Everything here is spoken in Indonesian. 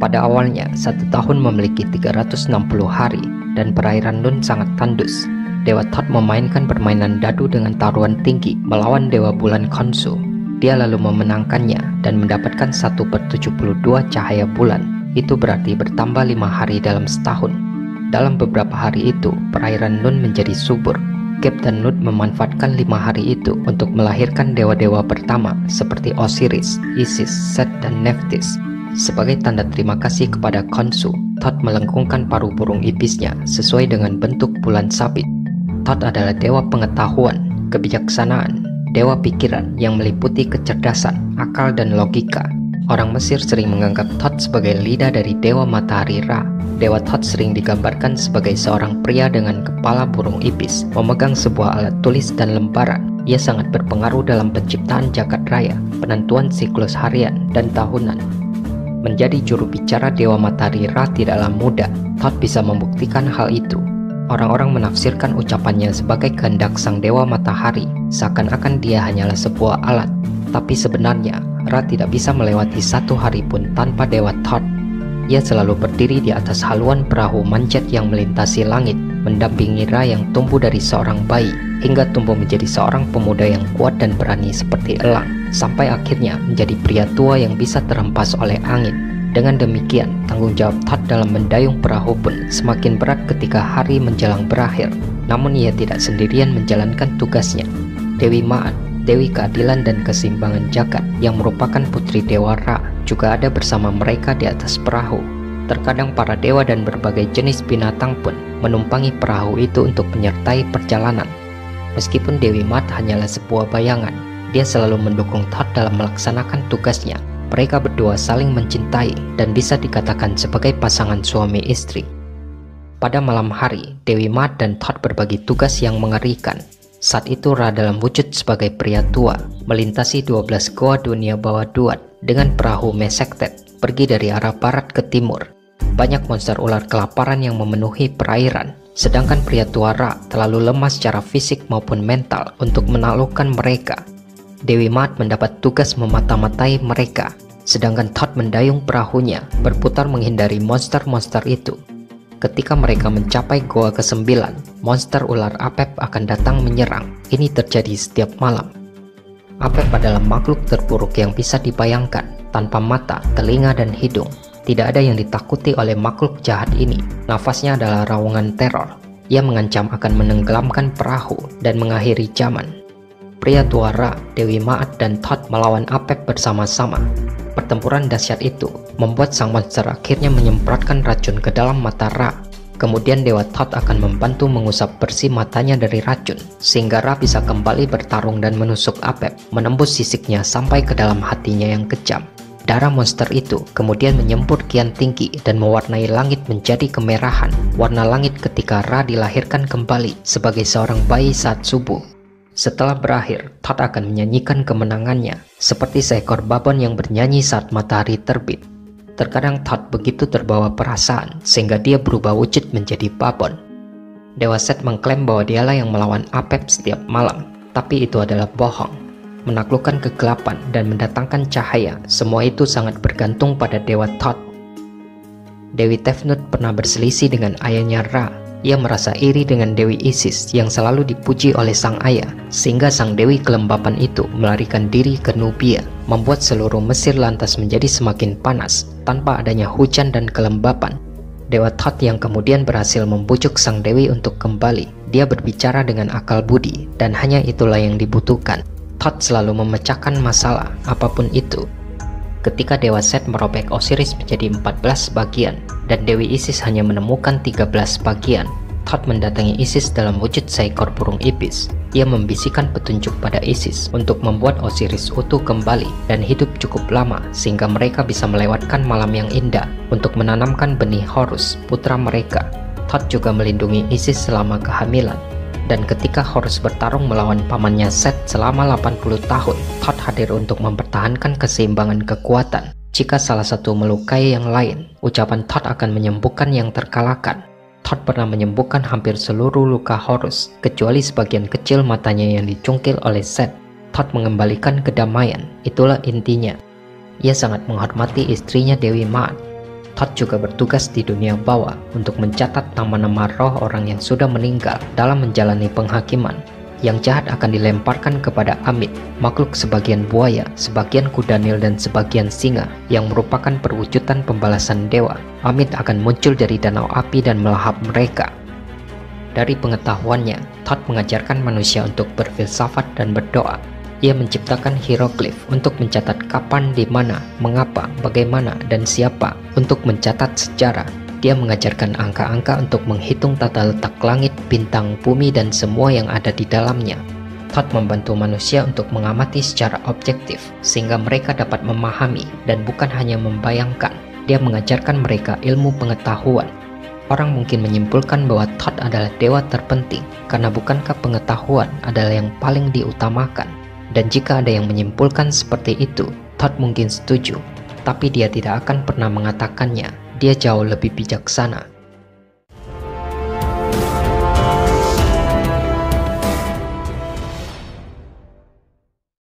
Pada awalnya, 1 tahun memiliki 360 hari dan perairan Nun sangat tandus. Dewa Thoth memainkan permainan dadu dengan taruhan tinggi melawan Dewa Bulan Khonsu. Dia lalu memenangkannya dan mendapatkan 1/72 cahaya bulan. Itu berarti bertambah 5 hari dalam setahun. Dalam beberapa hari itu, perairan Nun menjadi subur. Kapten Nut memanfaatkan 5 hari itu untuk melahirkan dewa-dewa pertama seperti Osiris, Isis, Set, dan Nephthys. Sebagai tanda terima kasih kepada Khonsu, Thoth melengkungkan paruh burung ibisnya sesuai dengan bentuk bulan sabit. Thoth adalah dewa pengetahuan, kebijaksanaan, dewa pikiran yang meliputi kecerdasan, akal, dan logika. Orang Mesir sering menganggap Thoth sebagai lidah dari dewa matahari Ra. Dewa Thoth sering digambarkan sebagai seorang pria dengan kepala burung ibis, memegang sebuah alat tulis dan lembaran. Ia sangat berpengaruh dalam penciptaan jagat raya, penentuan siklus harian dan tahunan. Menjadi juru bicara dewa matahari Ra tidaklah mudah. Thoth bisa membuktikan hal itu. Orang-orang menafsirkan ucapannya sebagai kehendak sang dewa matahari, seakan-akan dia hanyalah sebuah alat. Tapi sebenarnya, Ra tidak bisa melewati 1 hari pun tanpa dewa Thoth. Ia selalu berdiri di atas haluan perahu manjet yang melintasi langit, mendampingi Ra yang tumbuh dari seorang bayi, hingga tumbuh menjadi seorang pemuda yang kuat dan berani seperti elang, sampai akhirnya menjadi pria tua yang bisa terhempas oleh angin. Dengan demikian, tanggung jawab Thoth dalam mendayung perahu pun semakin berat ketika hari menjelang berakhir. Namun ia tidak sendirian menjalankan tugasnya. Dewi Ma'at, Dewi Keadilan dan Keseimbangan Jagat yang merupakan putri Dewa Ra, juga ada bersama mereka di atas perahu. Terkadang para dewa dan berbagai jenis binatang pun menumpangi perahu itu untuk menyertai perjalanan. Meskipun Dewi Ma'at hanyalah sebuah bayangan, dia selalu mendukung Thoth dalam melaksanakan tugasnya. Mereka berdua saling mencintai dan bisa dikatakan sebagai pasangan suami istri. Pada malam hari, Dewi Ma'at dan Thoth berbagi tugas yang mengerikan. Saat itu Ra dalam wujud sebagai pria tua melintasi 12 goa dunia bawah Duat dengan perahu Mesektet, pergi dari arah barat ke timur. Banyak monster ular kelaparan yang memenuhi perairan, sedangkan pria tua Ra terlalu lemah secara fisik maupun mental untuk menaklukkan mereka. Dewi Ma'at mendapat tugas memata-matai mereka, sedangkan Thoth mendayung perahunya berputar menghindari monster-monster itu. Ketika mereka mencapai goa ke-9, monster ular Apep akan datang menyerang. Ini terjadi setiap malam. Apep adalah makhluk terburuk yang bisa dibayangkan, tanpa mata, telinga, dan hidung. Tidak ada yang ditakuti oleh makhluk jahat ini. Nafasnya adalah raungan teror. Ia mengancam akan menenggelamkan perahu dan mengakhiri zaman. Pria tua Ra, Dewi Ma'at, dan Thoth melawan Apep bersama-sama. Pertempuran dahsyat itu membuat sang monster akhirnya menyemprotkan racun ke dalam mata Ra. Kemudian Dewa Thoth akan membantu mengusap bersih matanya dari racun, sehingga Ra bisa kembali bertarung dan menusuk Apep, menembus sisiknya sampai ke dalam hatinya yang kejam. Darah monster itu kemudian menyembur kian tinggi dan mewarnai langit menjadi kemerahan, warna langit ketika Ra dilahirkan kembali sebagai seorang bayi saat subuh. Setelah berakhir, Thoth akan menyanyikan kemenangannya, seperti seekor babon yang bernyanyi saat matahari terbit. Terkadang Thoth begitu terbawa perasaan, sehingga dia berubah wujud menjadi babon. Dewa Set mengklaim bahwa dialah yang melawan Apep setiap malam, tapi itu adalah bohong. Menaklukkan kegelapan dan mendatangkan cahaya, semua itu sangat bergantung pada Dewa Thoth. Dewi Tefnut pernah berselisih dengan ayahnya Ra. Ia merasa iri dengan Dewi Isis yang selalu dipuji oleh sang ayah, sehingga sang dewi kelembapan itu melarikan diri ke Nubia, membuat seluruh Mesir lantas menjadi semakin panas tanpa adanya hujan dan kelembapan. Dewa Thoth yang kemudian berhasil membujuk sang dewi untuk kembali. Dia berbicara dengan akal budi, dan hanya itulah yang dibutuhkan. Thoth selalu memecahkan masalah, apapun itu. Ketika Dewa Set merobek Osiris menjadi 14 bagian, dan Dewi Isis hanya menemukan 13 bagian, Thoth mendatangi Isis dalam wujud seekor burung ibis. Ia membisikkan petunjuk pada Isis untuk membuat Osiris utuh kembali dan hidup cukup lama sehingga mereka bisa melewatkan malam yang indah untuk menanamkan benih Horus, putra mereka. Thoth juga melindungi Isis selama kehamilan. Dan ketika Horus bertarung melawan pamannya Set selama 80 tahun, Thoth hadir untuk mempertahankan keseimbangan kekuatan. Jika salah satu melukai yang lain, ucapan Thoth akan menyembuhkan yang terkalahkan. Thoth pernah menyembuhkan hampir seluruh luka Horus, kecuali sebagian kecil matanya yang dicungkil oleh Set. Thoth mengembalikan kedamaian, itulah intinya. Ia sangat menghormati istrinya Dewi Ma'at. Todd juga bertugas di dunia bawah untuk mencatat nama-nama roh orang yang sudah meninggal dalam menjalani penghakiman. Yang jahat akan dilemparkan kepada Amit, makhluk sebagian buaya, sebagian kuda Nil dan sebagian singa, yang merupakan perwujudan pembalasan dewa. Amit akan muncul dari danau api dan melahap mereka. Dari pengetahuannya, Todd mengajarkan manusia untuk berfilsafat dan berdoa. Ia menciptakan hieroglif untuk mencatat kapan, di mana, mengapa, bagaimana, dan siapa, untuk mencatat sejarah. Dia mengajarkan angka-angka untuk menghitung tata letak langit, bintang, bumi, dan semua yang ada di dalamnya. Todd membantu manusia untuk mengamati secara objektif, sehingga mereka dapat memahami dan bukan hanya membayangkan. Dia mengajarkan mereka ilmu pengetahuan. Orang mungkin menyimpulkan bahwa Todd adalah dewa terpenting, karena bukankah pengetahuan adalah yang paling diutamakan? Dan jika ada yang menyimpulkan seperti itu, Todd mungkin setuju, tapi dia tidak akan pernah mengatakannya. Dia jauh lebih bijaksana.